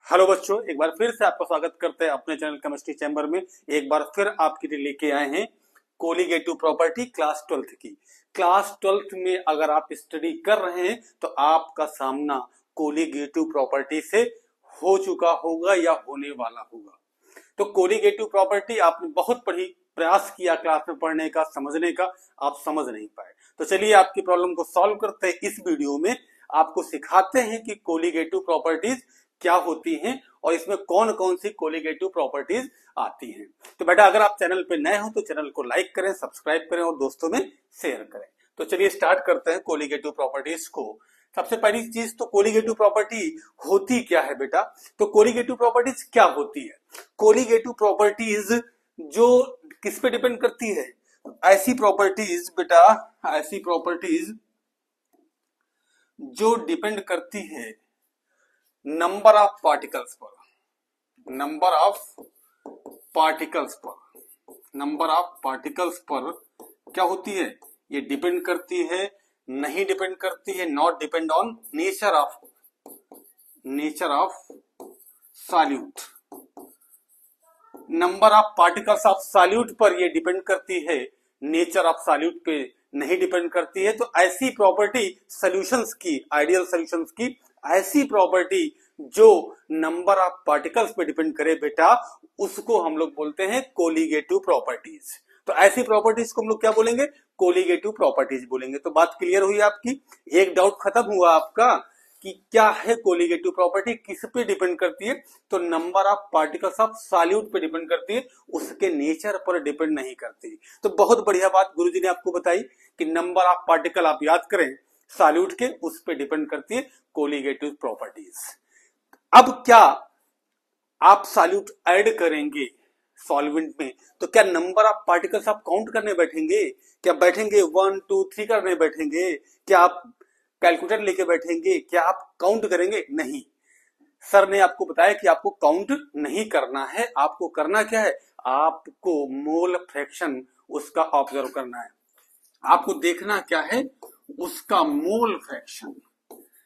Hello बच्चों, एक बार फिर से आपका स्वागत करते हैं अपने चैनल केमिस्ट्री चैम्बर में। एक बार फिर आपके लिए लेके आए हैं कोलिगेटिव प्रॉपर्टी क्लास 12th की। क्लास 12th में अगर आप स्टडी कर रहे हैं तो आपका सामना कोलिगेटिव प्रॉपर्टी से हो चुका होगा या होने वाला होगा। तो कोलिगेटिव प्रॉपर्टी आपने बहुत पढ़ी, प्रयास किया क्लास में पढ़ने का, समझने का, आप समझ नहीं पाए। तो चलिए आपकी प्रॉब्लम को सॉल्व करते हैं। इस वीडियो में आपको सिखाते हैं कि कोलिगेटिव प्रॉपर्टीज क्या होती हैं और इसमें कौन कौन सी कोलिगेटिव प्रॉपर्टीज आती हैं। तो बेटा अगर आप चैनल पे नए हो तो चैनल को लाइक करें, सब्सक्राइब करें और दोस्तों में शेयर करें। तो चलिए स्टार्ट करते हैं कोलिगेटिव प्रॉपर्टीज को। सबसे पहली चीज तो कोलिगेटिव प्रॉपर्टी होती क्या है बेटा। तो कोलिगेटिव प्रॉपर्टीज क्या होती है? कोलिगेटिव प्रॉपर्टीज जो किस पे डिपेंड करती है? ऐसी प्रॉपर्टीज बेटा, ऐसी प्रॉपर्टीज जो डिपेंड करती है नंबर ऑफ पार्टिकल्स पर, नंबर ऑफ पार्टिकल्स पर, नंबर ऑफ पार्टिकल्स पर क्या होती है? ये डिपेंड करती है, नहीं डिपेंड करती है, not depend on nature of solute. Number of particles of solute पर ये डिपेंड करती है, नेचर ऑफ सॉल्यूट पे नहीं डिपेंड करती है। तो ऐसी प्रॉपर्टी सॉल्यूशंस की, आइडियल सॉल्यूशंस की ऐसी प्रॉपर्टी जो नंबर ऑफ पार्टिकल्स पे डिपेंड करे बेटा, उसको हम लोग बोलते हैं कोलिगेटिव प्रॉपर्टीज। तो ऐसी प्रॉपर्टीज को हम लोग क्या बोलेंगे? कोलिगेटिव प्रॉपर्टीज बोलेंगे। तो बात क्लियर हुई आपकी, एक डाउट खत्म हुआ आपका कि क्या है कोलिगेटिव प्रॉपर्टी, किस पे डिपेंड करती है? तो number of particles of solute पे डिपेंड करती है, उसके नेचर पर डिपेंड नहीं करती। तो बहुत बढ़िया बात गुरुजी ने आपको बताई कि नंबर ऑफ पार्टिकल आप याद करें सॉल्यूट के, उस पे डिपेंड करती है कोलिगेटिव प्रॉपर्टीज। अब क्या आप सॉल्यूट ऐड करेंगे सॉल्वेंट में तो क्या नंबर ऑफ पार्टिकल्स आप काउंट करने बैठेंगे? क्या बैठेंगे 1 2 3 करने बैठेंगे? क्या आप कैलकुलेटर लेके बैठेंगे? क्या आप काउंट करेंगे? नहीं, सर ने आपको बताया कि आपको काउंट नहीं करना है। आपको करना क्या है? आपको मोल फ्रैक्शन उसका ऑब्जर्व करना है। आपको देखना क्या है? उसका मोल फ्रैक्शन।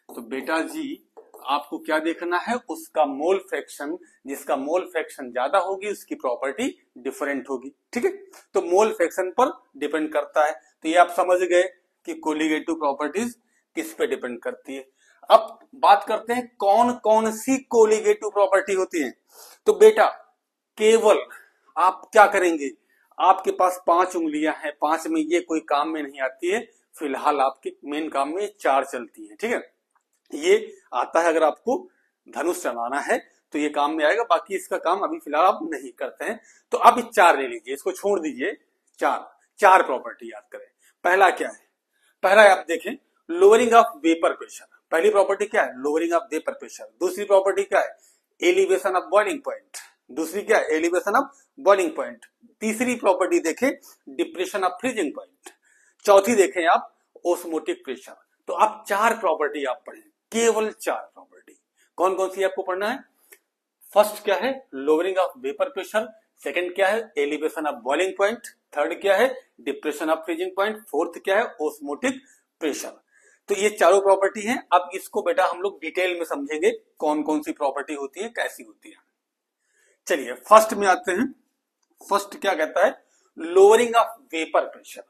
तो बेटा जी आपको क्या देखना है? उसका मोल फ्रैक्शन। जिसका मोल फ्रैक्शन ज्यादा होगी उसकी प्रॉपर्टी डिफरेंट होगी। ठीक है, तो मोल फ्रैक्शन पर डिपेंड करता है। तो ये आप समझ गए कि कोलिगेटिव प्रॉपर्टीज किस पे डिपेंड करती है। अब बात करते हैं कौन कौन सी कोलिगेटिव प्रॉपर्टी होती है। तो बेटा केवल आप क्या करेंगे, आपके पास 5 उंगलियां हैं, 5 में ये कोई काम में नहीं आती है। फिलहाल आपके मेन काम में 4 चलती है। ठीक है, ये आता है अगर आपको धनुष चलाना है तो ये काम में आएगा, बाकी इसका काम अभी फिलहाल आप नहीं करते हैं। तो अब 4 ले लीजिए, इसको छोड़ दीजिए। 4 प्रॉपर्टी याद करें। पहला क्या है? पहला आप देखें लोअरिंग ऑफ वेपर प्रेशर। पहली प्रॉपर्टी क्या है? Lowering of vapour pressure. दूसरी प्रॉपर्टी क्या है? Elevation of boiling point. दूसरी क्या है? Elevation of boiling point. तीसरी प्रॉपर्टी देखें डिप्रेशन ऑफ फ्रीजिंग पॉइंट। चौथी देखें आप ओस्मोटिक प्रेशर। तो आप 4 प्रॉपर्टी आप पढ़ें, केवल 4 प्रॉपर्टी। कौन कौन सी आपको पढ़ना है? फर्स्ट क्या है? Lowering of vapour pressure. Second क्या है? Elevation of boiling point. Third क्या है? Depression of freezing point. Fourth क्या है? Osmotic pressure. तो ये चारों प्रॉपर्टी हैं। अब इसको बेटा हम लोग डिटेल में समझेंगे कौन कौन सी प्रॉपर्टी होती है, कैसी होती है। चलिए फर्स्ट में आते हैं। फर्स्ट क्या कहता है? Lowering of vapour pressure.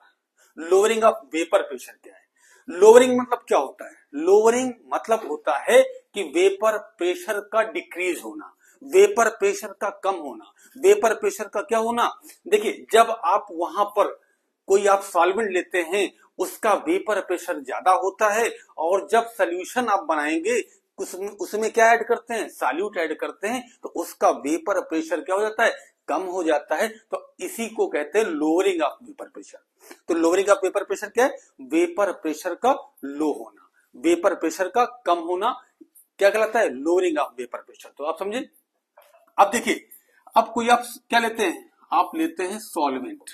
Lowering of vapour pressure क्या है? लोअरिंग मतलब क्या होता है? लोअरिंग मतलब होता है कि वेपर प्रेशर का डिक्रीज होना, वेपर प्रेशर का कम होना। वेपर प्रेशर का क्या होना? देखिए जब आप वहां पर कोई आप सॉल्वेंट लेते हैं उसका वेपर प्रेशर ज्यादा होता है, और जब सोल्यूशन आप बनाएंगे उसमें क्या ऐड करते हैं? सॉल्यूट ऐड करते हैं, तो उसका वेपर प्रेशर क्या हो जाता है? कम हो जाता है। तो इसी को कहते हैं लोअरिंग ऑफ वेपर प्रेशर। तो लोअरिंग ऑफ वेपर प्रेशर क्या है? वेपर प्रेशर का लो होना, वेपर प्रेशर का कम होना क्या कहलाता है? Lowering of vapour pressure. तो आप समझे। अब देखिए, अब कोई आप क्या लेते हैं? आप लेते हैं सॉल्वेंट।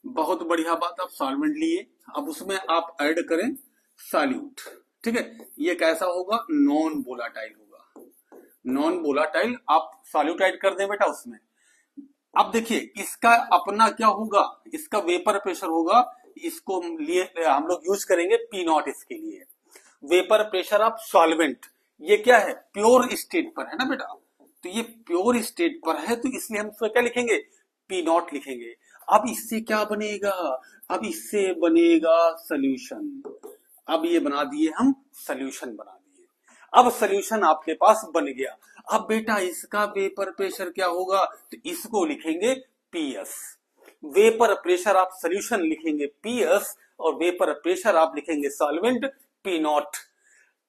बहुत बढ़िया बात, आप सॉल्वेंट लिए, अब उसमें आप ऐड करें सॉल्यूट। ठीक है, ये कैसा होगा? नॉन वोलाटाइल होगा। नॉन वोलाटाइल आप सॉल्यूट ऐड कर दें बेटा उसमें। अब देखिए इसका अपना क्या होगा? इसका वेपर प्रेशर होगा। इसको लिए हम लोग यूज करेंगे P0 इसके लिए। वेपर प्रेशर ऑफ सॉल्वेंट, ये क्या है, प्योर स्टेट पर है ना बेटा, तो ये प्योर स्टेट पर है, तो इसलिए हम इसमें क्या लिखेंगे, पी नॉट लिखेंगे। अब इससे क्या बनेगा, अब इससे बनेगा सोल्यूशन। अब ये बना दिए हम, सोल्यूशन बना दिए। अब सोल्यूशन आपके पास बन गया। अब बेटा इसका वेपर प्रेशर क्या होगा, तो इसको लिखेंगे पीएस। वेपर प्रेशर आप सोल्यूशन लिखेंगे पीएस, और वेपर प्रेशर आप लिखेंगे सॉल्वेंट पी नॉट।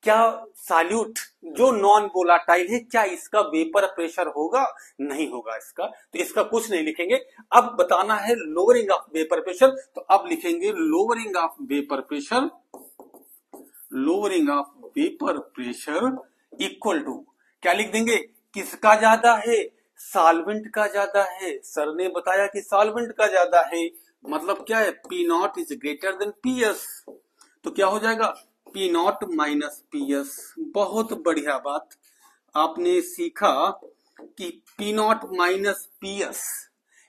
क्या सॉल्यूट जो नॉन वोलाटाइल है, क्या इसका वेपर प्रेशर होगा, नहीं होगा इसका, तो इसका कुछ नहीं लिखेंगे। अब बताना है लोअरिंग ऑफ वेपर प्रेशर, तो अब लिखेंगे lowering of vapour pressure, lowering of vapour pressure equal to, क्या लिख देंगे, किसका ज्यादा है, सॉल्वेंट का ज्यादा है। सर ने बताया कि सॉल्वेंट का ज्यादा है, मतलब क्या है, P not is greater than PS, तो क्या हो जाएगा, पी नॉट माइनस पीएस। बहुत बढ़िया बात, आपने सीखा कि पी नॉट माइनस पीएस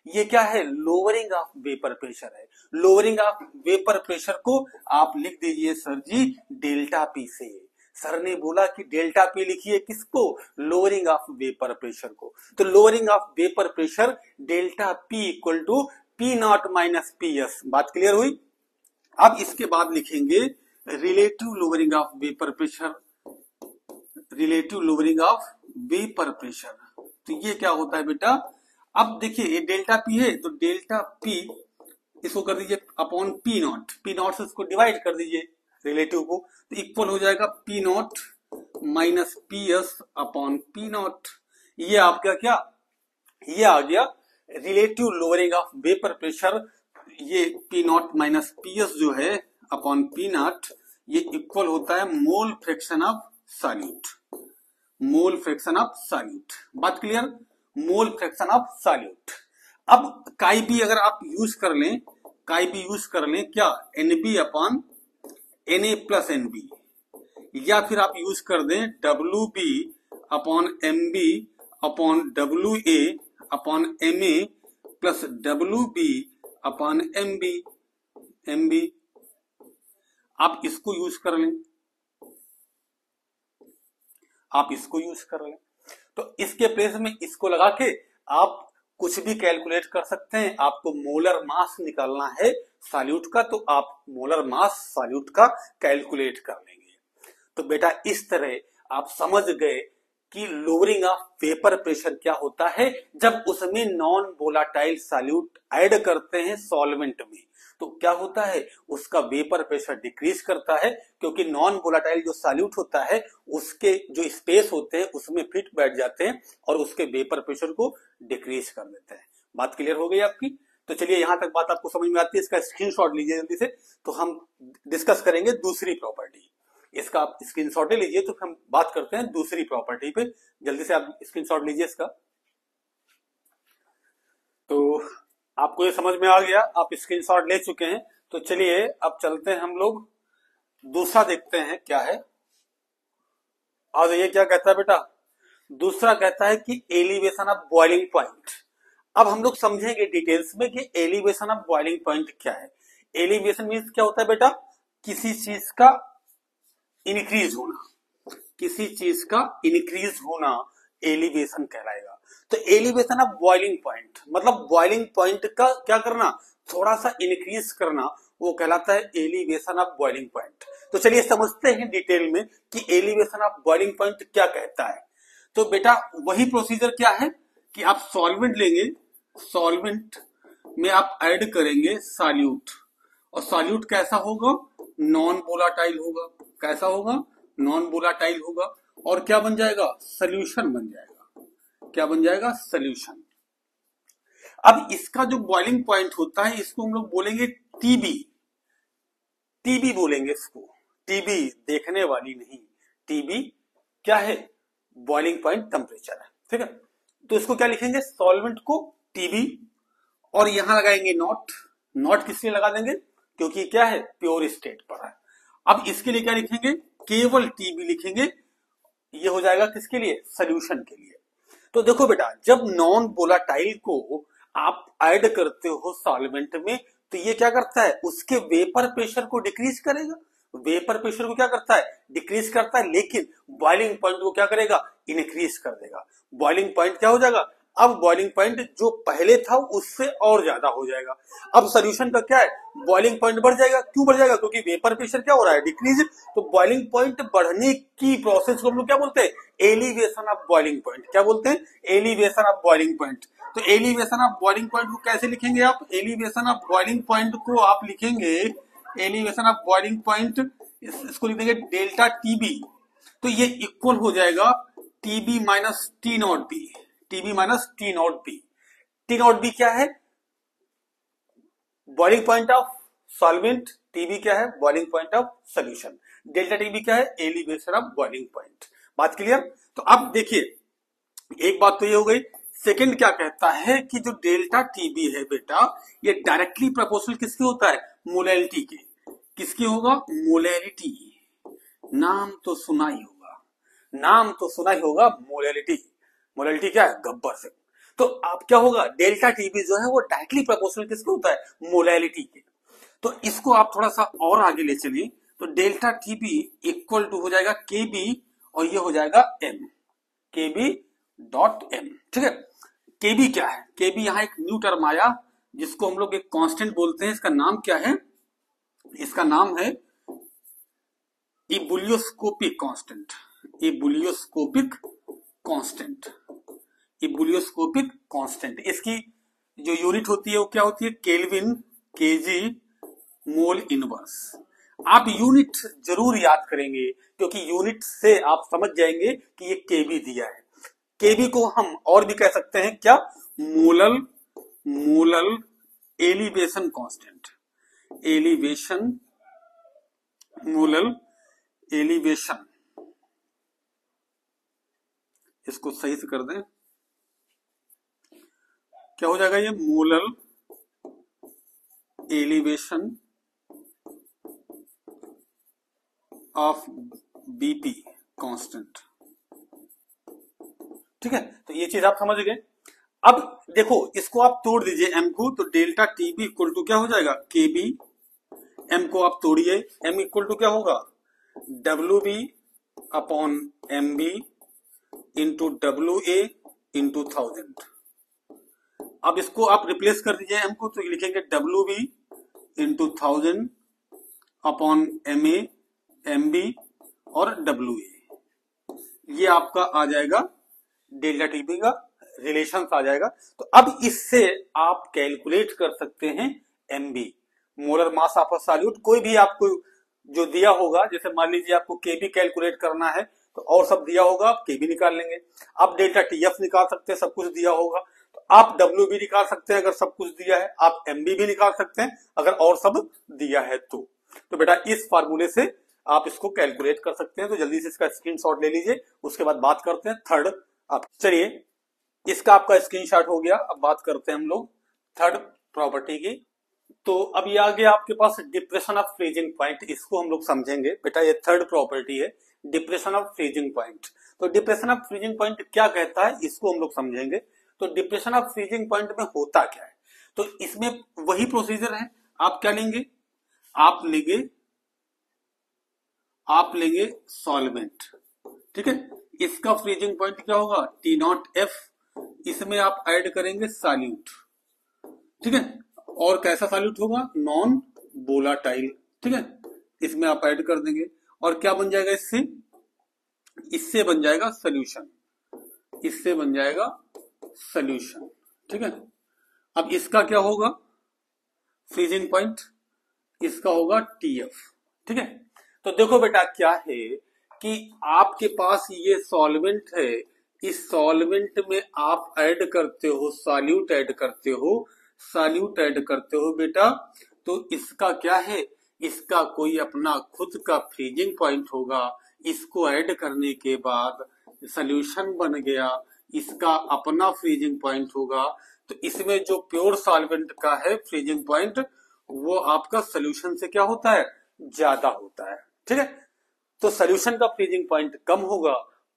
ये क्या है, लोअरिंग ऑफ वेपर प्रेशर है। लोअरिंग ऑफ वेपर प्रेशर को आप लिख दीजिए सर जी डेल्टा पी से। सर ने बोला कि डेल्टा पी लिखिए किसको, लोअरिंग ऑफ वेपर प्रेशर को, तो lowering of vapour pressure delta P equal to P not minus PS. बात क्लियर हुई। अब इसके बाद लिखेंगे relative lowering of vapour pressure, relative lowering of vapour pressure, तो ये क्या होता है बेटा, अब देखिए ये डेल्टा पी है, तो डेल्टा पी इसको कर दीजिए upon P not, P not से इसको डिवाइड कर दीजिए रिलेटिव को, तो इक्वल हो जाएगा P not minus P S upon P nought. ये आपका क्या, ये आ गया relative lowering of vapour pressure. ये P not minus P S जो है अपॉन पी नॉट, ये इक्वल होता है mole fraction of solute, mole fraction of solute. बात clear, mole fraction of solute. अब काई बी अगर आप यूज कर लें, काई बी यूज कर लें क्या, NB upon N A plus NB, या फिर आप यूज कर दें W B upon M B upon W A upon M A plus W B upon M B, M B आप इसको यूज कर लें, आप इसको यूज कर लें, तो इसके प्लेस में इसको लगा के आप कुछ भी कैलकुलेट कर सकते हैं। आपको मोलर मास निकालना है सॉल्यूट का, तो आप मोलर मास सॉल्यूट का कैलकुलेट कर लेंगे। तो बेटा इस तरह आप समझ गए कि लोअरिंग ऑफ वेपर प्रेशर क्या होता है, जब उसमें नॉन वोलाटाइल सॉल्यूट ऐड करते हैं सॉल्वेंट में, तो क्या होता है, उसका वेपर प्रेशर डिक्रीज करता है, क्योंकि नॉन वोलाटाइल जो सॉल्यूट होता है उसके जो स्पेस होते हैं उसमें फिट बैठ जाते हैं और उसके वेपर प्रेशर को डिक्रीज कर देते हैं। बात क्लियर हो गई आपकी। तो चलिए यहां तक बात आपको समझ में आती है, इसका स्क्रीनशॉट लीजिए जल्दी से, तो हम डिस्कस करेंगे दूसरी प्रॉपर्टी। इसका आप स्क्रीनशॉट ले लीजिए, तो हम बात करते हैं दूसरी प्रॉपर्टी पे। जल्दी से आप स्क्रीनशॉट लीजिए इसका। तो आपको ये समझ में आ गया, आप स्क्रीनशॉट ले चुके हैं, तो चलिए अब चलते हैं हम लोग दूसरा देखते हैं क्या है। और ये क्या कहता है बेटा, दूसरा कहता है कि एलिवेशन ऑफ बॉइलिंग पॉइंट। अब हम लोग समझेंगे डिटेल्स में कि एलिवेशन ऑफ बॉइलिंग पॉइंट क्या है। एलिवेशन मीन्स क्या होता है बेटा, किसी चीज का इंक्रीज होना, किसी चीज का इंक्रीज होना एलिवेशन कहलाएगा। तो एलिवेशन ऑफ बॉइलिंग पॉइंट मतलब बॉइलिंग पॉइंट का क्या करना, थोड़ा सा इंक्रीज करना, वो कहलाता है एलिवेशन ऑफ बॉइलिंग पॉइंट। तो चलिए समझते हैं डिटेल में कि एलिवेशन ऑफ बॉइलिंग पॉइंट क्या कहता है। तो बेटा वही प्रोसीजर क्या है कि आप सॉल्वेंट लेंगे, सॉल्वेंट में आप ऐड करेंगे सॉल्यूट, और सॉल्यूट कैसा होगा, नॉन वोलाटाइल होगा। कैसा होगा, नॉन वोलाटाइल होगा, और क्या बन जाएगा, सोल्यूशन बन जाएगा। क्या बन जाएगा, सोल्यूशन। अब इसका जो बॉइलिंग पॉइंट होता है इसको हम लोग बोलेंगे टीबी, टीबी बोलेंगे इसको। टीबी देखने वाली नहीं, टीबी क्या है, बॉइलिंग पॉइंट टेम्परेचर है, ठीक है। तो इसको क्या लिखेंगे, सॉल्वेंट को टीबी, और यहां लगाएंगे नॉट। नॉट किस लिए लगा देंगे, क्योंकि क्या है, प्योर स्टेट पर है। अब इसके लिए क्या लिखेंगे, केवल टीबी लिखेंगे। ये हो जाएगा किसके लिए, सोल्यूशन के लिए। तो देखो बेटा जब नॉन वोलाटाइल को आप ऐड करते हो सॉल्वेंट में, तो ये क्या करता है, उसके वेपर प्रेशर को डिक्रीज करेगा। वेपर प्रेशर को क्या करता है, डिक्रीज करता है, लेकिन बॉइलिंग पॉइंट को क्या करेगा, इंक्रीज कर देगा। बॉइलिंग पॉइंट क्या हो जाएगा, अब बॉइलिंग पॉइंट जो पहले था उससे और ज्यादा हो जाएगा। अब सोल्यूशन का क्या है, बॉइलिंग पॉइंट बढ़ जाएगा। क्यों बढ़ जाएगा, क्योंकि वेपर प्रेशर क्या हो रहा है, डिक्रीज। तो बॉइलिंग पॉइंट बढ़ने की प्रोसेस को हम लोग क्या बोलते हैं, एलिवेशन ऑफ बॉइलिंग पॉइंट। क्या बोलते हैं, एलिवेशन ऑफ बॉइलिंग पॉइंट। तो एलिवेशन ऑफ बॉइलिंग पॉइंट को कैसे लिखेंगे आप, एलिवेशन ऑफ बॉइलिंग पॉइंट को आप लिखेंगे, एलिवेशन ऑफ बॉइलिंग पॉइंट इसको लिखेंगे डेल्टा टीबी। तो ये इक्वल हो जाएगा TB minus T not be, TB minus T not be. T not be क्या है, boiling point of solvent, TB क्या है, boiling point of solution, delta TB क्या है, एलिवेशन ऑफ बॉइलिंग पॉइंट। बात क्लियर। तो अब देखिए, एक बात तो ये हो गई। सेकंड क्या कहता है कि जो डेल्टा टीबी है बेटा, ये डायरेक्टली प्रोपोर्शनल किसके होता है, मोलैलिटी के। किसकी होगा, मोलैलिटी। नाम तो सुना ही होगा, नाम तो सुना ही होगा, मोलैलिटी। मोलैलिटी क्या है, गब्बर से। तो अब क्या होगा, डेल्टा टीबी जो है वो डायरेक्टली प्रोपोर्शनल किसके होता है, मोलैलिटी के। तो इसको आप थोड़ा सा और आगे ले चलिए, तो डेल्टा टीबी इक्वल टू हो जाएगा केबी, और ये हो जाएगा एम, केबी डॉट एम। ठीक है, केबी क्या है, केबी यहाँ एक न्यू टर्म आया जिसको हम लोग एक कांस्टेंट बोलते हैं। इसका नाम क्या है, इसका नाम है इबुलियोस्कोपिक कांस्टेंट, इबुलियोस्कोपिक कांस्टेंट, इबुलियोस्कोपिक कांस्टेंट। इसकी जो यूनिट होती है वो क्या होती है, केल्विन, केजी, मोल इनवर्स। आप यूनिट जरूर याद करेंगे, क्योंकि यूनिट से आप समझ जाएंगे कि ये केबी दिया है। केबी को हम और भी कह सकते हैं क्या, molal, molal elevation constant, elevation, molal elevation. इसको सही से कर दें, क्या हो जाएगा, ये molal elevation of BP constant. ठीक है, तो ये चीज आप समझ गए। अब देखो, इसको आप तोड़ दीजिए एम को, तो डेल्टा टीबी इक्वल टू क्या हो जाएगा, केबी। एम को आप तोड़िए, एम इक्वल टू क्या होगा, W B upon M B into W A into 1000। अब इसको आप रिप्लेस कर दीजिए एम को, तो लिखेंगे W B into 1000 upon M A, M B और डब्ल्यू ए। ये आपका आ जाएगा डेल्टा टीबी का रिलेशन आ जाएगा। तो अब इससे आप कैलकुलेट कर सकते हैं MB, molar mass of a solute. कोई भी आपको जो दिया होगा, जैसे मान लीजिए आपको केबी कैलकुलेट करना है, तो और सब दिया होगा, आप केबी निकाल लेंगे। आप डेल्टा टीएफ निकाल सकते हैं, सब कुछ दिया होगा। तो आप डब्ल्यू भी निकाल सकते हैं अगर सब कुछ दिया है, आप एमबी भी निकाल सकते हैं अगर और सब दिया है तो बेटा इस फार्मूले से आप इसको कैलकुलेट कर सकते हैं। तो जल्दी से इसका स्क्रीनशॉट ले लीजिए, उसके बाद बात करते हैं थर्ड। अब चलिए, इसका आपका स्क्रीनशॉट हो गया, अब बात करते हैं हम लोग थर्ड प्रॉपर्टी की। तो अब ये आ गया आपके पास डिप्रेशन ऑफ फ्रीजिंग पॉइंट, इसको हम लोग समझेंगे बेटा। ये थर्ड प्रॉपर्टी है, डिप्रेशन ऑफ फ्रीजिंग पॉइंट। तो डिप्रेशन ऑफ फ्रीजिंग पॉइंट क्या कहता है, इसको हम लोग समझेंगे। तो डिप्रेशन ऑफ फ्रीजिंग पॉइंट में होता क्या है, तो इसमें वही प्रोसीजर है। आप क्या लेंगे, आप लेंगे सॉल्वेंट। ठीक है, इसका फ्रीजिंग पॉइंट क्या होगा, टी नॉट एफ। इसमें आप ऐड करेंगे सॉल्यूट। ठीक है, और कैसा सॉल्यूट होगा, नॉन वोलाटाइल। ठीक है, इसमें आप ऐड कर देंगे और क्या बन जाएगा, इससे बन जाएगा सोल्यूशन, इससे बन जाएगा सोल्यूशन। ठीक है, अब इसका क्या होगा फ्रीजिंग पॉइंट, इसका होगा टीएफ। ठीक है, तो देखो बेटा क्या है कि आपके पास ये सॉल्वेंट है, इस सॉल्वेंट में आप ऐड करते हो सॉल्यूट, ऐड करते हो सॉल्यूट, ऐड करते हो बेटा। तो इसका क्या है, इसका कोई अपना खुद का फ्रीजिंग पॉइंट होगा। इसको ऐड करने के बाद सॉल्यूशन बन गया, इसका अपना फ्रीजिंग पॉइंट होगा। तो इसमें जो प्योर सॉल्वेंट का है फ्रीजिंग पॉइंट, वो आपका सॉल्यूशन से क्या होता है, ज्यादा होता है। ठीक है, तो सॉल्यूशन का फ्रीजिंग पॉइंट कम होगा,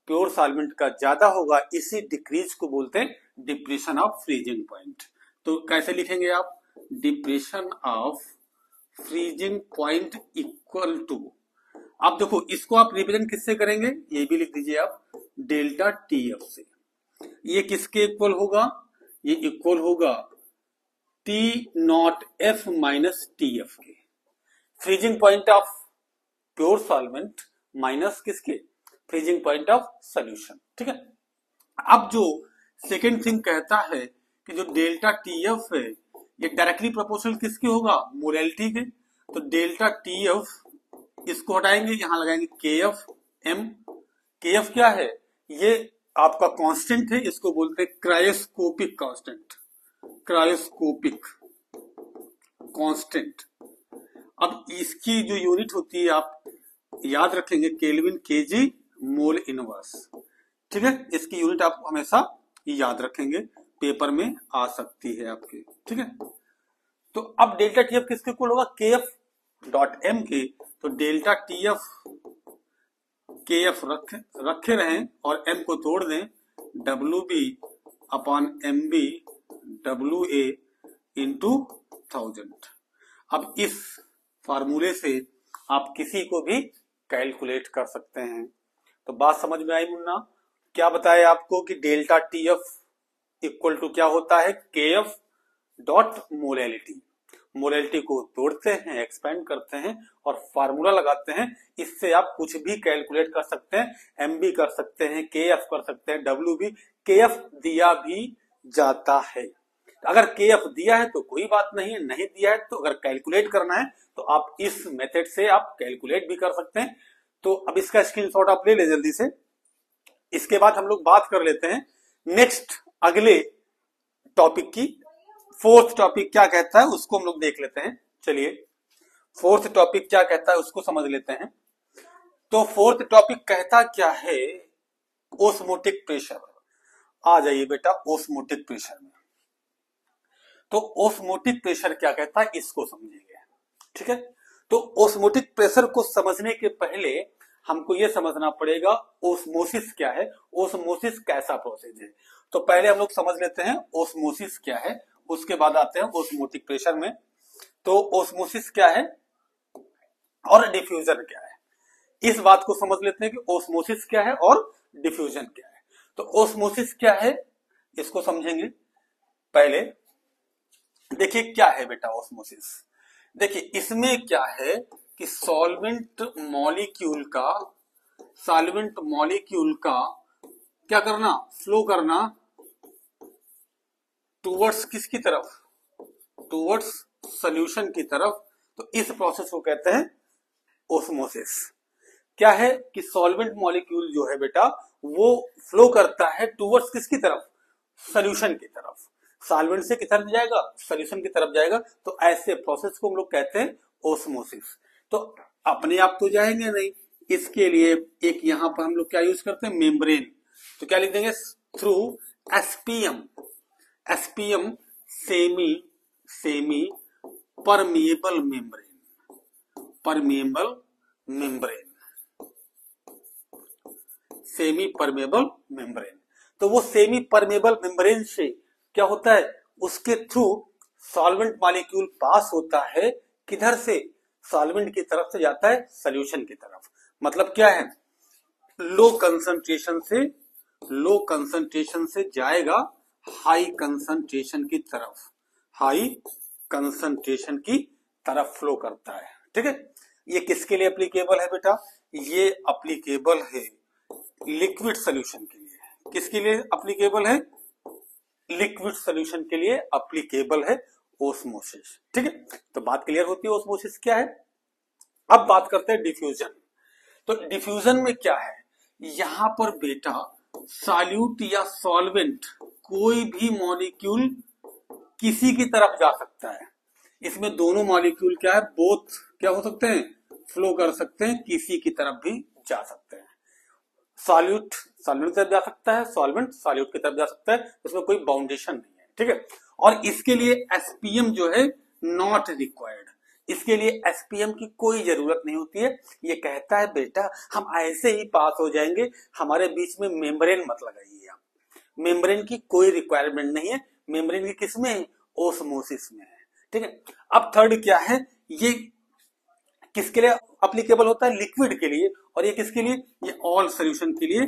प्योर सॉल्वेंट का ज्यादा होगा। इसी डिक्रीज को बोलते हैं डिप्रेशन ऑफ फ्रीजिंग पॉइंट। तो कैसे लिखेंगे आप, depression of freezing point equal to अब देखो इसको आप रिप्रेजेंट किससे करेंगे, ये भी लिख दीजिए आप, डेल्टा टी एफ से। ये किसके इक्वल होगा, ये इक्वल होगा T nought F minus T F के, freezing point of pure solvent minus किसके, फ्रीजिंग पॉइंट ऑफ सॉल्यूशन। ठीक है, अब जो सेकेंड थिंग कहता है कि जो डेल्टा टी एफ है ये डायरेक्टली प्रोपोर्शनल किसके होगा, मोलैलिटी के। तो डेल्टा टी एफ इसको हटाएंगे, यहां लगाएंगे के एफ एम। के एफ क्या है, ये आपका कांस्टेंट है, इसको बोलते हैं क्रायोस्कोपिक कांस्टेंट, क्रायोस्कोपिक कांस्टेंट। अब इसकी जो यूनिट होती है आप याद रखेंगे, केल्विन केजी मोल इनवर्स। ठीक है, इसकी यूनिट आप हमेशा याद रखेंगे, पेपर में आ सकती है आपके। ठीक है, तो अब डेल्टा टी एफ किसके इक्वल होगा, के एफ डॉट एम के। तो delta T F K F रखे रहें और एम को तोड़ दें, W B upon M B W A into 1000। अब इस फार्मूले से आप किसी को भी कैलकुलेट कर सकते हैं। तो बात समझ में आई मुन्ना, क्या बताया आपको कि delta T F equal to क्या होता है, के एफ डॉट मोलैलिटी। मोलैलिटी को तोड़ते हैं, एक्सपेंड करते हैं और फार्मूला लगाते हैं, इससे आप कुछ भी कैलकुलेट कर सकते हैं, एम भी कर सकते हैं, के एफ कर सकते हैं, डब्ल्यू भी। के एफ दिया भी जाता है, अगर के एफ दिया है तो कोई बात नहीं है, नहीं दिया है तो अगर कैलकुलेट करना है तो आप इस मेथड से आप कैलकुलेट भी कर सकते हैं। तो अब इसका स्क्रीनशॉट आप ले ले जल्दी से। इसके बाद हम लोग बात कर लेते हैं नेक्स्ट अगले टॉपिक की। फोर्थ टॉपिक क्या कहता है उसको हम लोग देख लेते हैं। चलिए फोर्थ टॉपिक क्या कहता है उसको समझ लेते हैं। तो फोर्थ टॉपिक कहता क्या है, ओस्मोटिक प्रेशर। आ जाइए बेटा ओस्मोटिक प्रेशर में। तो ओस्मोटिक प्रेशर क्या कहता है इसको समझेंगे। ठीक है, तो ओस्मोटिक प्रेशर को समझने के पहले हमको यह समझना पड़ेगा ओस्मोसिस क्या है, ओस्मोसिस कैसा प्रोसेस है। तो पहले हम लोग समझ लेते हैं ओस्मोसिस क्या है, उसके बाद आते हैं ओस्मोटिक प्रेशर में। तो ओस्मोसिस क्या है और डिफ्यूजन क्या है, इस बात को समझ लेते हैं कि ओस्मोसिस क्या है और डिफ्यूजन क्या है। तो ओस्मोसिस क्या है इसको समझेंगे। पहले देखिए क्या है बेटा ओस्मोसिस। देखिए इसमें क्या है कि सॉल्वेंट मॉलिक्यूल का क्या करना, फ्लो करना टुवर्ड्स किसकी तरफ, टुवर्ड्स सॉल्यूशन की तरफ। तो इस प्रोसेस को कहते हैं ओस्मोसिस। क्या है कि सॉल्वेंट मॉलिक्यूल जो है बेटा वो फ्लो करता है टुवर्ड्स किसकी तरफ, सॉल्यूशन की तरफ। सॉल्वेंट से किस तरफ जाएगा, सॉल्यूशन की तरफ जाएगा। तो ऐसे प्रोसेस को हम लोग कहते हैं ओस्मोसिस। तो अपने आप तो जाएंगे नहीं, इसके लिए एक यहां पर हम लोग क्या यूज करते हैं, मेम्ब्रेन। तो क्या लिख देंगे, through SPM, SPM semi permeable membrane, permeable membrane, semi permeable membrane. तो वो सेमी परमेबल मेम्ब्रेन से क्या होता है, उसके थ्रू सॉल्वेंट मॉलिक्यूल पास होता है, किधर से, सॉल्वेंट की तरफ से जाता है सॉल्यूशन की तरफ। मतलब क्या है, लो कंसंट्रेशन से जाएगा हाई कंसंट्रेशन की तरफ, हाई कंसंट्रेशन की तरफ फ्लो करता है। ठीक है, ये किसके लिए एप्लीकेबल है बेटा, ये एप्लीकेबल है लिक्विड सॉल्यूशन के लिए। किसके लिए एप्लीकेबल है, लिक्विड सॉल्यूशन के लिए एप्लीकेबल है ओस्मोसिस। ठीक है, तो बात क्लियर होती है ओस्मोसिस क्या है। अब बात करते हैं डिफ्यूजन। तो डिफ्यूजन में क्या है, यहां पर बेटा सॉल्यूट या सॉल्वेंट कोई भी मॉलिक्यूल किसी की तरफ जा सकता है। इसमें दोनों मॉलिक्यूल क्या है, बोथ क्या हो सकते हैं, फ्लो कर सकते हैं, किसी की तरफ भी जा सकते हैं। सॉल्यूट सॉल्वेंट की तरफ जा सकता है, सॉल्वेंट सॉल्यूट की तरफ जा सकता है, इसमें कोई बाउंडेशन नहीं है। ठीक है, और इसके लिए एसपीएम जो है नॉट रिक्वायर्ड, इसके लिए एसपीएम की कोई जरूरत नहीं होती है। ये कहता है बेटा हम ऐसे ही पास हो जाएंगे, हमारे बीच में मेम्ब्रेन मत लगाइए आप, मेम्ब्रेन की कोई रिक्वायरमेंट नहीं है। मेम्ब्रेन की किसमें है, ओस्मोसिस में है। ठीक है, अब थर्ड क्या है, ये किसके लिए अप्लीकेबल होता है? लिक्विड के लिए। और ये किसके लिए? ये ऑल सोल्यूशन के लिए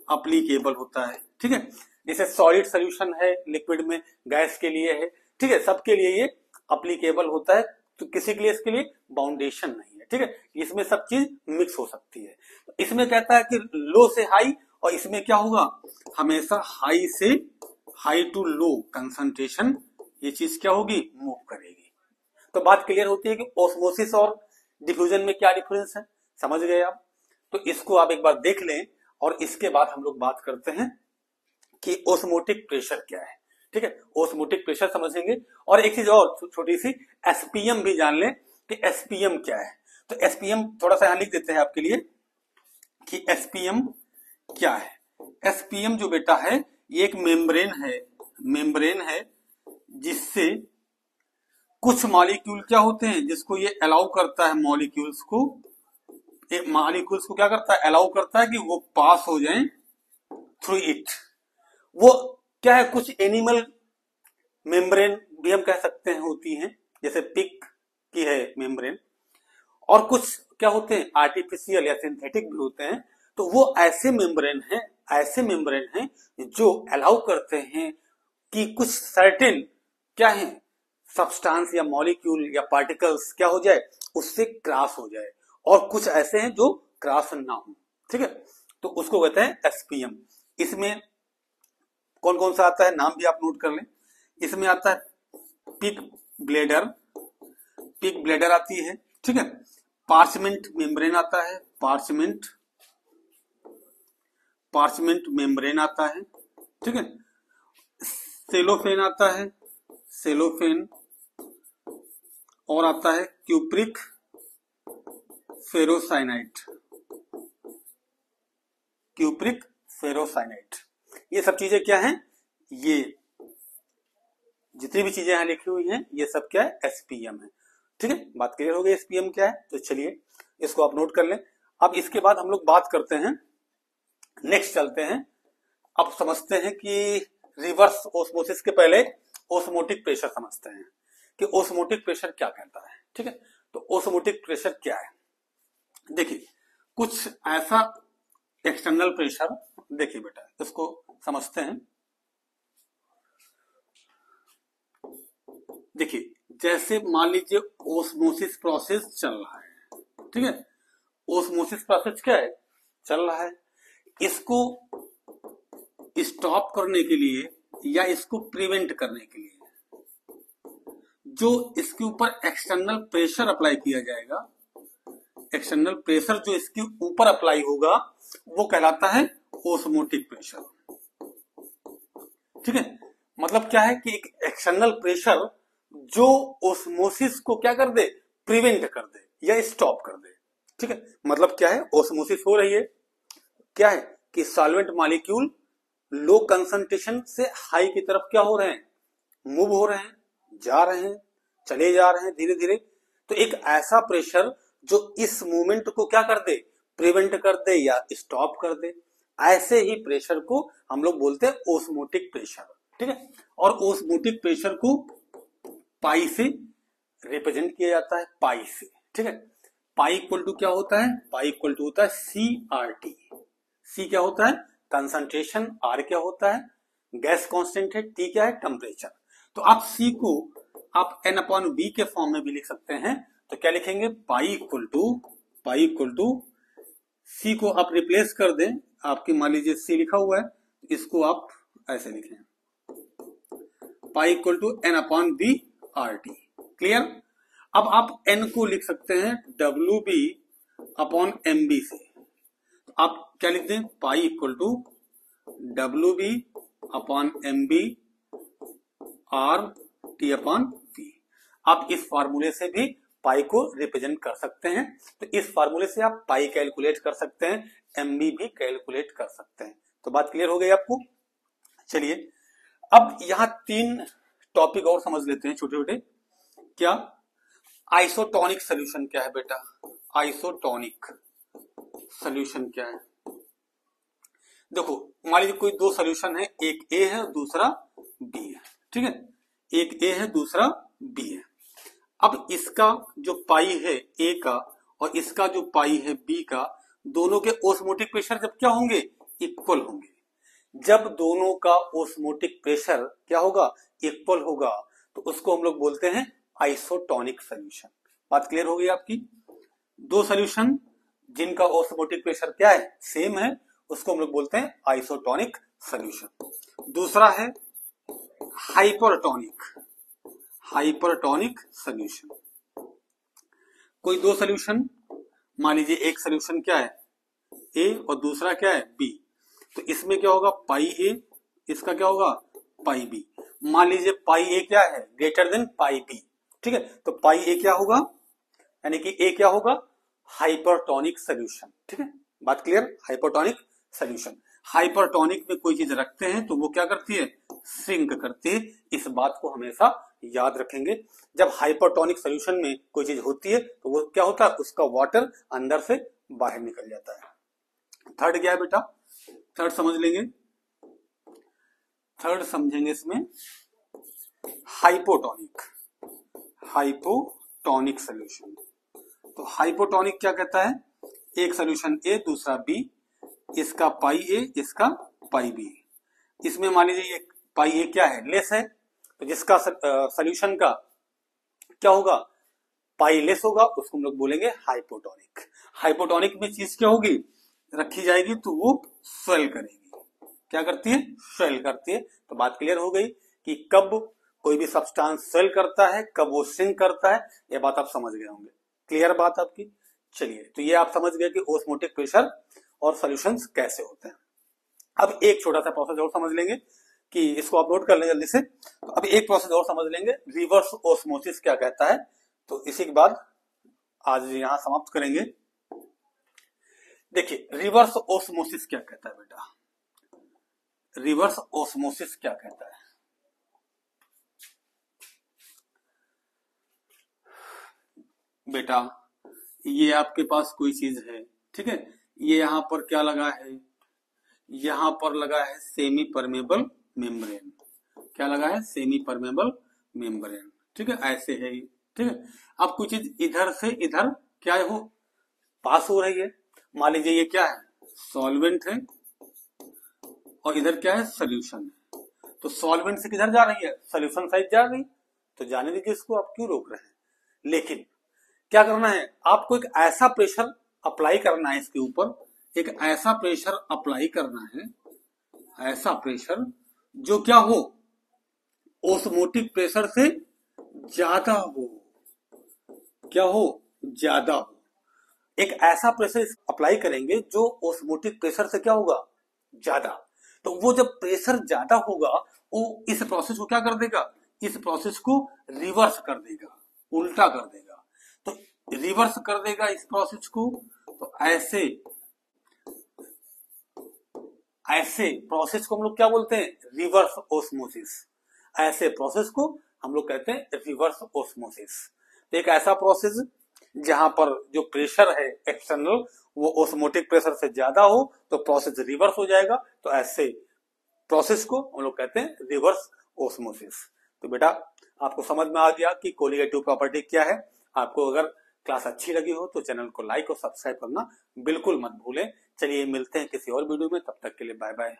अप्लीकेबल होता है। ठीक है, जैसे सॉलिड सोल्यूशन है लिक्विड में, गैस के लिए है, ठीक है, सबके लिए ये अप्लीकेबल होता है। तो किसी के लिए इसके लिए बाउंडेशन नहीं है। ठीक है, इसमें सब चीज मिक्स हो सकती है। इसमें कहता है कि लो से हाई, और इसमें क्या होगा? हमेशा हाई से हाई टू लो कंसंट्रेशन ये चीज क्या होगी? मूव करेगी। तो बात क्लियर होती है कि ऑस्मोसिस और डिफ्यूजन में क्या डिफरेंस है, समझ गए आप? तो इसको आप एक बार देख लें, और इसके बाद हम लोग बात करते हैं कि ऑस्मोटिक प्रेशर क्या है। ठीक है, ऑस्मोटिक प्रेशर समझेंगे। और एक चीज और छोटी सी, एसपीएम भी जान लें कि एसपीएम क्या है। तो एसपीएम थोड़ा सा यहां लिख देते हैं आपके लिए कि एसपीएम क्या है। एसपीएम जो बेटा है, ये एक मेम्ब्रेन है जिससे कुछ मॉलिक्यूल क्या होते हैं, जिसको ये अलाउ करता है, मॉलिक्यूल्स को क्या करता है? अलाउ करता है कि वो पास हो जाएं थ्रू इट। वो क्या है? कुछ एनिमल मेम्ब्रेन भी हम कह सकते हैं होती हैं, जैसे पिग की है मेम्ब्रेन, और कुछ क्या होते हैं? आर्टिफिशियल या सिंथेटिक भी होते हैं। तो वो ऐसे मेम्ब्रेन हैं जो अलाउ करते हैं कि कुछ सर्टेन क्या है, सब्सटेंस या मॉलिक्यूल या पार्टिकल्स क्या हो जाए, उससे क्रॉस हो जाए, और कुछ ऐसे हैं जो क्रॉस ना हो। ठीक है, तो उसको कहते हैं एसपीएम। इसमें कौन कौन सा आता है, नाम भी आप नोट कर लें। इसमें आता है पिग ब्लेडर आती है। ठीक है, पार्चमेंट मेम्ब्रेन आता है, पार्चमेंट मेम्ब्रेन आता है। ठीक है, सेलोफेन आता है, और आता है क्यूप्रिक फेरोसाइनाइट। ये सब चीजें क्या हैं? ये जितनी भी चीजें यहां लिखी हुई हैं, ये सब क्या है? एसपीएम है। ठीक है, बात क्लियर हो गई एसपीएम क्या है? तो चलिए इसको आप नोट कर लें। अब इसके बाद हम लोग बात करते हैं, नेक्स्ट चलते हैं। अब समझते हैं कि रिवर्स ऑस्मोसिस के पहले ऑस्मोटिक प्रेशर समझते हैं कि ऑस्मोटिक प्रेशर क्या कहता है। ठीक है, तो ऑस्मोटिक प्रेशर क्या है? देखिए, कुछ ऐसा एक्सटर्नल प्रेशर, देखिए बेटा इसको समझते हैं। देखिए, जैसे मान लीजिए ऑस्मोसिस प्रोसेस चल रहा है। ठीक है, ऑस्मोसिस प्रोसेस क्या है? चल रहा है। इसको स्टॉप करने के लिए या इसको प्रिवेंट करने के लिए जो इसके ऊपर एक्सटर्नल प्रेशर अप्लाई किया जाएगा, एक्सटर्नल प्रेशर जो इसके ऊपर अप्लाई होगा, वो कहलाता है ऑस्मोटिक प्रेशर। ठीक है, मतलब क्या है कि एक एक्सटर्नल प्रेशर जो ऑस्मोसिस को क्या कर दे? प्रिवेंट कर दे या स्टॉप कर दे। ठीक है, मतलब क्या है? ऑस्मोसिस हो रही है, क्या है कि सॉल्वेंट मॉलिक्यूल लो कंसंट्रेशन से हाई की तरफ क्या हो रहे हैं? मूव हो रहे हैं, जा रहे हैं, चले जा रहे हैं धीरे धीरे। तो एक ऐसा प्रेशर जो इस मूवमेंट को क्या कर दे? प्रिवेंट कर दे या स्टॉप कर दे, ऐसे ही प्रेशर को हम लोग बोलते हैं ऑस्मोटिक प्रेशर। ठीक है, और ऑस्मोटिक प्रेशर को पाई से रिप्रेजेंट किया जाता है, पाई से। ठीक है, पाई इक्वल टू क्या होता है? पाई इक्वल टू होता है CRT। सी क्या होता है? कंसंट्रेशन, आर क्या होता है? गैस कांस्टेंट है, टी क्या है? टेम्परेचर। तो आप सी को आप N/V के फॉर्म में भी लिख सकते हैं। तो क्या लिखेंगे? पाई इक्वल टू सी को आप रिप्लेस कर दें, आपके मान लीजिए सी लिखा हुआ है, इसको आप ऐसे लिखें, pi equal to N/V RT। Clear? अब आप N को लिख सकते हैं WB/MB से। तो आप क्या लिख दें? Pi equal to WB/MB RT/V। आप इस फार्मूले से भी पाई को रिप्रेजेंट कर सकते हैं। तो इस फार्मूले से आप पाई कैलकुलेट कर सकते हैं, MB भी कैलकुलेट कर सकते हैं। तो बात क्लियर हो गई आपको? चलिए अब यहां 3 टॉपिक और समझ लेते हैं छोटे छोटे। क्या? आइसोटोनिक सोल्यूशन क्या है बेटा? आइसोटोनिक सोल्यूशन क्या है? देखो, मान लीजिए कोई 2 सोल्यूशन है, एक ए है और दूसरा बी है। ठीक है, एक ए है दूसरा बी है। अब इसका जो पाई है ए का और इसका जो पाई है बी का, दोनों के ओस्मोटिक प्रेशर जब क्या होंगे, इक्वल होंगे। जब दोनों का ओस्मोटिक प्रेशर क्या होगा, इक्वल होगा, तो उसको हम लोग बोलते हैं आइसोटोनिक सॉल्यूशन। बात क्लियर हो गई आपकी। दो सॉल्यूशन जिनका ओस्मोटिक प्रेशर क्या है, सेम है, उसको हम लोग बोलते हैं आइसोटोनिक सॉल्यूशन। दूसरा है हाइपरटोनिक, हाइपरटोनिक सॉल्यूशन। कोई दो सॉल्यूशन, मान लीजिए एक सॉल्यूशन क्या है, ए, और दूसरा क्या है, बी, तो इसमें क्या होगा, पाई ए, इसका क्या होगा, पाई बी। मान लीजिए पाई ए क्या है, ग्रेटर देन पाई बी, ठीक है, तो पाई ए क्या होगा, यानी कि ए क्या होगा, हाइपरटोनिक सॉल्यूशन। ठीक है, बात क्लियर, हाइपरटोनिक सॉल्यूशन। हाइपरटोनिक में कोई चीज रखते हैं तो वो क्या करती है, श्रिंक करती है। इस बात को हमेशा याद रखेंगे। जब हाइपरटोनिक सॉल्यूशन में कोई चीज होती है तो वो क्या होता है, उसका वाटर अंदर से बाहर निकल जाता है। थर्ड क्या है बेटा, थर्ड समझ लेंगे, थर्ड समझेंगे इसमें हाइपोटोनिक, हाइपोटोनिक सॉल्यूशन। तो हाइपोटोनिक क्या कहता है, एक सॉल्यूशन ए दूसरा बी, इसका पाई ए इसका पाई बी। इसमें मान लीजिए ये पाई ए क्या है, लेस है, तो जिसका सॉल्यूशन का क्या होगा, पाई लेस होगा, उसको हम लोग बोलेंगे हाइपोटोनिक। हाइपोटोनिक में चीज क्या होगी, रखी जाएगी तो वो स्वेल करेगी। क्या करती है, स्वेल करती है। तो बात क्लियर हो गई कि कब कोई भी सब्सटेंस स्वेल करता है, कब वो श्रिंक करता है, ये बात आप समझ गए होंगे। क्लियर बात आपकी। चलिए, तो ये आप समझ गए कि ओस्मोटिक प्रेशर और सॉल्यूशंस कैसे होते हैं। अब एक छोटा सा प्रोसेस और समझ लेंगे, कि इसको आप नोट कर लें जल्दी से। तो अब एक प्रोसेस और समझ लेंगे, रिवर्स ओस्मोसिस क्या कहता है। तो इसी के बाद आज यहां समाप्त करेंगे। देखिए, रिवर्स ओस्मोसिस क्या कहता है बेटा, रिवर्स ओस्मोसिस क्या कहता है। बेटा, ये आपके पास कोई चीज है, ठीक है, ये यहां पर क्या लगा है, यहां पर लगा है सेमी परमेबल मेम्ब्रेन। क्या लगा है, सेमी परमेबल मेम्ब्रेन, ठीक है, ऐसे है ये, ठीक है। अब कुछ चीज इधर से इधर क्या हो, पास हो रही है। मान लीजिए ये क्या है, सॉल्वेंट है, और इधर क्या है, सोल्यूशन है। तो सॉल्वेंट से किधर जा रही है, सोल्यूशन साइड जा रही, तो जाने दीजिए इसको, आप क्यों रोक रहे हैं। लेकिन क्या करना है, आपको एक ऐसा प्रेशर अप्लाई करना है इसके ऊपर, एक ऐसा प्रेशर अप्लाई करना है, ऐसा प्रेशर जो क्या हो, ओस्मोटिक प्रेशर से ज्यादा हो। क्या हो, ज्यादा हो। एक ऐसा प्रेशर अप्लाई करेंगे जो ओस्मोटिक प्रेशर से क्या होगा, ज्यादा। तो वो जब प्रेशर ज्यादा होगा, वो इस प्रोसेस को क्या कर देगा, इस प्रोसेस को रिवर्स कर देगा, उल्टा कर देगा। तो रिवर्स कर देगा इस प्रोसेस को। तो ऐसे ऐसे प्रोसेस को हम लोग क्या बोलते हैं, रिवर्स ओस्मोसिस। ऐसे प्रोसेस को हम लोग कहते हैं रिवर्स ओस्मोसिस। तो एक ऐसा प्रोसेस जहां पर जो प्रेशर है एक्सटर्नल, वो ओस्मोटिक प्रेशर से ज्यादा हो, तो प्रोसेस रिवर्स हो जाएगा। तो ऐसे प्रोसेस को हम लोग कहते हैं रिवर्स ओस्मोसिस। तो बेटा, आपको समझ में आ गया कि कोलिगेटिव प्रॉपर्टी क्या है। आपको अगर क्लास अच्छी लगी हो तो चैनल को लाइक और सब्सक्राइब करना बिल्कुल मत भूलें। चलिए, मिलते हैं किसी और वीडियो में, तब तक के लिए बाय बाय।